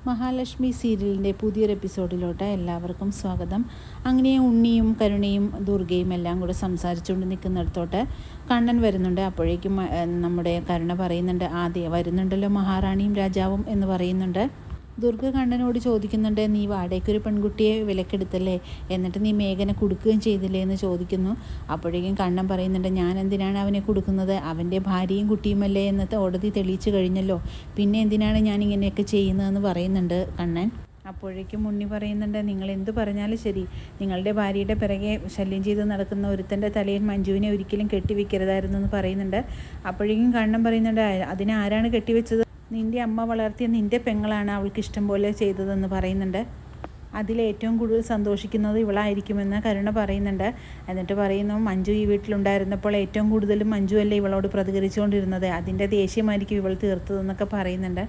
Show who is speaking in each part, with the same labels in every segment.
Speaker 1: മഹാലക്ഷ്മി സീരിയലിൻ്റെ പുതിയൊരു എപ്പിസോഡിലോട്ട് എല്ലാവർക്കും സ്വാഗതം. അങ്ങനെ ഉണ്ണിയും കരുണയും ദുർഗയും എല്ലാം കൂടെ സംസാരിച്ചുകൊണ്ട് നിൽക്കുന്നിടത്തോട്ട് കണ്ണൻ വരുന്നുണ്ട്. അപ്പോഴേക്കും നമ്മുടെ കരുണ പറയുന്നുണ്ട്, ആദ്യം വരുന്നുണ്ടല്ലോ മഹാറാണിയും രാജാവും എന്ന് പറയുന്നുണ്ട്. ദുർഗ കണ്ണനോട് ചോദിക്കുന്നുണ്ട്, നീ വാടകയ്ക്കൊരു പെൺകുട്ടിയെ വിലക്കെടുത്തല്ലേ, എന്നിട്ട് നീ മേഘനെ കൊടുക്കുകയും ചെയ്തില്ലേ എന്ന് ചോദിക്കുന്നു. അപ്പോഴേക്കും കണ്ണൻ പറയുന്നുണ്ട്, ഞാൻ എന്തിനാണ് അവനെ കൊടുക്കുന്നത്, അവൻ്റെ ഭാര്യയും കുട്ടിയുമല്ലേ എന്ന് കോടതി തെളിയിച്ചു കഴിഞ്ഞല്ലോ, പിന്നെ എന്തിനാണ് ഞാൻ ഇങ്ങനെയൊക്കെ ചെയ്യുന്നതെന്ന് പറയുന്നുണ്ട് കണ്ണൻ. അപ്പോഴേക്കും ഉണ്ണി പറയുന്നുണ്ട്, നിങ്ങൾ എന്ത് പറഞ്ഞാലും ശരി, നിങ്ങളുടെ ഭാര്യയുടെ പിറകെ ശല്യം ചെയ്ത് നടക്കുന്ന ഒരുത്തൻ്റെ തലയിൽ മഞ്ജുവിനെ ഒരിക്കലും കെട്ടിവെക്കരുതായിരുന്നു എന്ന് പറയുന്നുണ്ട്. അപ്പോഴേക്കും കണ്ണൻ പറയുന്നുണ്ട്, അതിനെ ആരാണ് കെട്ടിവെച്ചത്, നിൻ്റെ അമ്മ വളർത്തിയ നിൻ്റെ പെങ്ങളാണ് അവൾക്ക് ഇഷ്ടം പോലെ ചെയ്തതെന്ന് പറയുന്നുണ്ട്. അതിലേറ്റവും കൂടുതൽ സന്തോഷിക്കുന്നത് ഇവളായിരിക്കുമെന്ന് കരുണ പറയുന്നുണ്ട്. എന്നിട്ട് പറയുന്നു, മഞ്ജു ഈ വീട്ടിലുണ്ടായിരുന്നപ്പോൾ ഏറ്റവും കൂടുതലും മഞ്ജു അല്ലേ ഇവളോട് പ്രതികരിച്ചുകൊണ്ടിരുന്നത്, അതിൻ്റെ ദേഷ്യമായിരിക്കും ഇവൾ തീർത്തതെന്നൊക്കെ പറയുന്നുണ്ട്.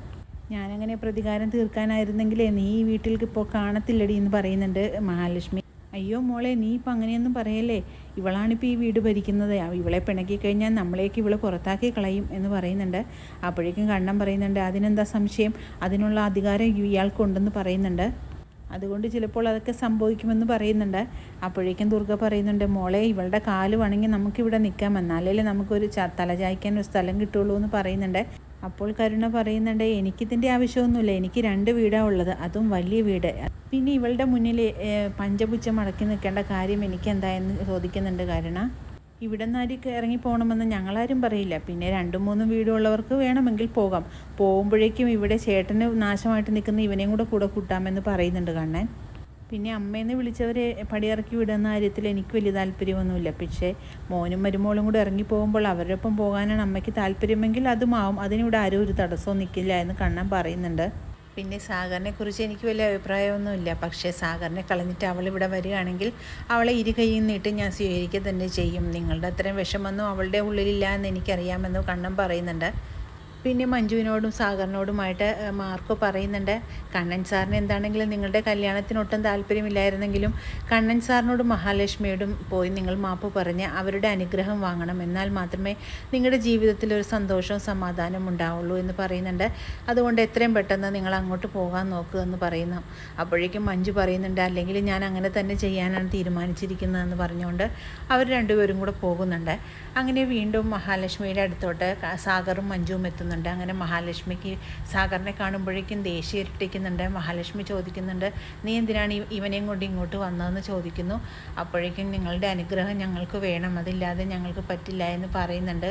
Speaker 1: ഞാനങ്ങനെ പ്രതികാരം തീർക്കാനായിരുന്നെങ്കിലേ നീ ഈ വീട്ടിൽ ഇപ്പോൾ കാണത്തില്ലടി എന്ന് പറയുന്നുണ്ട് മഹാലക്ഷ്മി. അയ്യോ മോളെ, നീ ഇപ്പം അങ്ങനെയൊന്നും പറയല്ലേ, ഇവളാണിപ്പോൾ ഈ വീട് ഭരിക്കുന്നത്, ഇവളെ പിണക്കി കഴിഞ്ഞാൽ നമ്മളേക്ക് ഇവളെ പുറത്താക്കി കളയും എന്ന് പറയുന്നുണ്ട്. അപ്പോഴേക്കും കണ്ണൻ പറയുന്നുണ്ട്, അതിനെന്താ സംശയം, അതിനുള്ള അധികാരം ഇയാൾക്കുണ്ടെന്ന് പറയുന്നുണ്ട്, അതുകൊണ്ട് ചിലപ്പോൾ അതൊക്കെ സംഭവിക്കുമെന്ന് പറയുന്നുണ്ട്. അപ്പോഴേക്കും ദുർഗ പറയുന്നുണ്ട്, മോളെ ഇവളുടെ കാല് വണങ്ങി നമുക്കിവിടെ നിൽക്കാം, എന്നാലേ നമുക്കൊരു തലചായ്ക്കാൻ ഒരു സ്ഥലം കിട്ടുള്ളൂ എന്ന് പറയുന്നുണ്ട്. അപ്പോൾ കരുണ പറയുന്നുണ്ട്, എനിക്കിതിൻ്റെ ആവശ്യമൊന്നുമില്ല, എനിക്ക് 2 വീടാണ് ഉള്ളത്, അതും വലിയ വീട്, പിന്നെ ഇവളുടെ മുന്നിൽ പഞ്ചപുച്ഛം മടക്കി നിൽക്കേണ്ട കാര്യം എനിക്ക് എന്തായെന്ന് ചോദിക്കുന്നുണ്ട് കരുണ. ഇവിടെ നിന്ന് ആരും ഇറങ്ങി പോകണമെന്ന് ഞങ്ങളാരും പറയില്ല, പിന്നെ 2-3 വീടുള്ളവർക്ക് വേണമെങ്കിൽ പോകാം, പോകുമ്പോഴേക്കും ഇവിടെ ചേട്ടന് നാശമായിട്ട് നിൽക്കുന്ന ഇവനെയും കൂടെ കൂട്ടാമെന്ന് പറയുന്നുണ്ട് കണ്ണൻ. പിന്നെ അമ്മയെന്ന് വിളിച്ചവരെ പടിയിറക്കി വിടുന്ന കാര്യത്തിൽ എനിക്ക് വലിയ താല്പര്യമൊന്നുമില്ല, പക്ഷേ മോനും മരുമോളും കൂടെ ഇറങ്ങി പോകുമ്പോൾ അവരുടെ ഒപ്പം പോകാനാണ് അമ്മയ്ക്ക് താല്പര്യമെങ്കിൽ അതുമാവും, അതിനിവിടെ ആരും ഒരു തടസ്സവും നിൽക്കില്ല എന്ന് കണ്ണൻ പറയുന്നുണ്ട്. പിന്നെ സാഗറിനെക്കുറിച്ച് എനിക്ക് വലിയ അഭിപ്രായമൊന്നുമില്ല, പക്ഷേ സാഗറിനെ കളഞ്ഞിട്ട് അവളിവിടെ വരികയാണെങ്കിൽ അവളെ ഇരുകൈയിൽ നീട്ട് ഞാൻ സ്വീകരിക്കുക തന്നെ ചെയ്യും, നിങ്ങളുടെ അത്രയും വിഷമൊന്നും അവളുടെ ഉള്ളിലില്ല എന്ന് എനിക്കറിയാമെന്ന് കണ്ണൻ പറയുന്നുണ്ട്. പിന്നെ മഞ്ജുവിനോടും സാഗറിനോടുമായിട്ട് മാർക്കോ പറയുന്നുണ്ട്, കണ്ണൻ സാറിന് എന്താണെങ്കിലും നിങ്ങളുടെ കല്യാണത്തിനൊട്ടും താല്പര്യമില്ലായിരുന്നെങ്കിലും കണ്ണൻ സാറിനോടും മഹാലക്ഷ്മിയോടും പോയി നിങ്ങൾ മാപ്പ് പറഞ്ഞ് അവരുടെ അനുഗ്രഹം വാങ്ങണം, എന്നാൽ മാത്രമേ നിങ്ങളുടെ ജീവിതത്തിൽ ഒരു സന്തോഷവും സമാധാനവും ഉണ്ടാവുള്ളൂ എന്ന് പറയുന്നുണ്ട്. അതുകൊണ്ട് എത്രയും പെട്ടെന്ന് നിങ്ങൾ അങ്ങോട്ട് പോകാൻ നോക്കുക എന്ന് പറയുന്നു. അപ്പോഴേക്കും മഞ്ജു പറയുന്നുണ്ട്, അല്ലെങ്കിൽ ഞാൻ അങ്ങനെ തന്നെ ചെയ്യാനാണ് തീരുമാനിച്ചിരിക്കുന്നതെന്ന് പറഞ്ഞുകൊണ്ട് അവർ രണ്ടുപേരും കൂടെ പോകുന്നുണ്ട്. അങ്ങനെ വീണ്ടും മഹാലക്ഷ്മിയുടെ അടുത്തോട്ട് സാഗറും മഞ്ജുവും എത്തുന്നുണ്ട്. അങ്ങനെ മഹാലക്ഷ്മിക്ക് സാഗറിനെ കാണുമ്പോഴേക്കും ദേഷ്യം ഇരട്ടിക്കുന്നുണ്ട്. മഹാലക്ഷ്മി ചോദിക്കുന്നുണ്ട്, നീ എന്തിനാണ് ഇവനെയും കൊണ്ട് ഇങ്ങോട്ട് വന്നതെന്ന് ചോദിക്കുന്നു. അപ്പോഴേക്കും നിങ്ങളുടെ അനുഗ്രഹം ഞങ്ങൾക്ക് വേണം, അതില്ലാതെ ഞങ്ങൾക്ക് പറ്റില്ല എന്ന് പറയുന്നുണ്ട്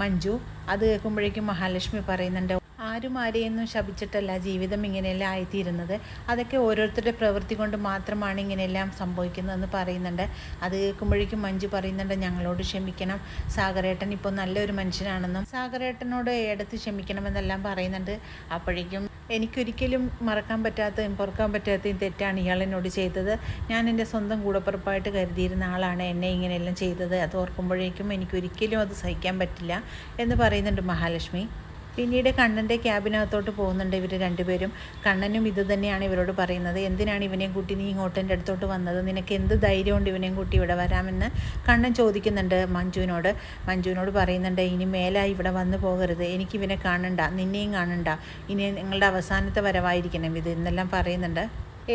Speaker 1: മഞ്ജു. അത് കേൾക്കുമ്പോഴേക്കും മഹാലക്ഷ്മി പറയുന്നുണ്ട്, ആരും ആരെയൊന്നും ശപിച്ചിട്ടല്ല ജീവിതം ഇങ്ങനെയെല്ലാം ആയിത്തീരുന്നത്, അതൊക്കെ ഓരോരുത്തരുടെ പ്രവൃത്തി കൊണ്ട് മാത്രമാണ് ഇങ്ങനെയെല്ലാം സംഭവിക്കുന്നതെന്ന് പറയുന്നുണ്ട്. അത് കേൾക്കുമ്പോഴേക്കും മഞ്ജു പറയുന്നുണ്ട്, ഞങ്ങളോട് ക്ഷമിക്കണം, സാഗരേട്ടൻ ഇപ്പോൾ നല്ലൊരു മനുഷ്യനാണെന്നും സാഗരേട്ടനോട് എടുത്ത് ക്ഷമിക്കണമെന്നെല്ലാം പറയുന്നുണ്ട്. അപ്പോഴേക്കും എനിക്കൊരിക്കലും മറക്കാൻ പറ്റാത്തതും പൊറുക്കാൻ പറ്റാത്തതും തെറ്റാണ് ഇയാൾ എന്നോട് ചെയ്തത്, ഞാൻ എൻ്റെ സ്വന്തം കൂടപ്പിറപ്പായിട്ട് കരുതിയിരുന്ന ആളാണ് എന്നെ ഇങ്ങനെയെല്ലാം ചെയ്തത്, അത് ഓർക്കുമ്പോഴേക്കും എനിക്കൊരിക്കലും അത് സഹിക്കാൻ പറ്റില്ല എന്ന് പറയുന്നുണ്ട് മഹാലക്ഷ്മി. പിന്നീട് കണ്ണൻ്റെ ക്യാബിനകത്തോട്ട് പോകുന്നുണ്ട് ഇവർ രണ്ടുപേരും. കണ്ണനും ഇത് തന്നെയാണ് ഇവരോട് പറയുന്നത്, എന്തിനാണ് ഇവനെയും കൂട്ടി നീ ഇങ്ങോട്ട് എൻ്റെ അടുത്തോട്ട് വന്നത്, നിനക്ക് എന്ത് ധൈര്യമുണ്ട് ഇവനെയും കൂട്ടി ഇവിടെ വരാമെന്ന് കണ്ണൻ ചോദിക്കുന്നുണ്ട് മഞ്ജുവിനോട് പറയുന്നുണ്ട്, ഇനി മേലായി ഇവിടെ വന്നു പോകരുത്, എനിക്കിവനെ കാണണ്ട, നിന്നെയും കാണണ്ട, ഇനി നിങ്ങളുടെ അവസാനത്തെ വരവായിരിക്കണം ഇത് എന്നെല്ലാം പറയുന്നുണ്ട്.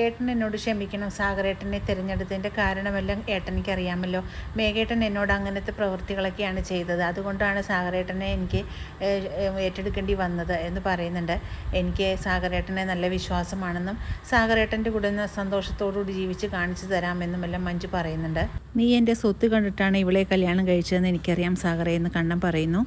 Speaker 1: ഏട്ടൻ എന്നോട് ക്ഷമിക്കണം, സാഗരേട്ടനെ തിരഞ്ഞെടുത്തതിൻ്റെ കാരണമെല്ലാം ഏട്ടനിക്ക് അറിയാമല്ലോ, മേഘേട്ടൻ എന്നോട് അങ്ങനത്തെ പ്രവൃത്തികളൊക്കെയാണ് ചെയ്തത്, അതുകൊണ്ടാണ് സാഗരേട്ടനെ എനിക്ക് ഏറ്റെടുക്കേണ്ടി വന്നത് എന്ന് പറയുന്നുണ്ട്. എനിക്ക് സാഗരേട്ടനെ നല്ല വിശ്വാസമാണെന്നും സാഗരേട്ടൻ്റെ കൂടെ സന്തോഷത്തോടുകൂടി ജീവിച്ച് കാണിച്ചു തരാമെന്നും എല്ലാം മഞ്ജു പറയുന്നുണ്ട്. നീ എൻ്റെ സ്വത്ത് കണ്ടിട്ടാണ് ഇവളെ കല്യാണം കഴിച്ചതെന്ന് എനിക്കറിയാം സാഗറേ എന്ന് കണ്ണൻ പറയുന്നു.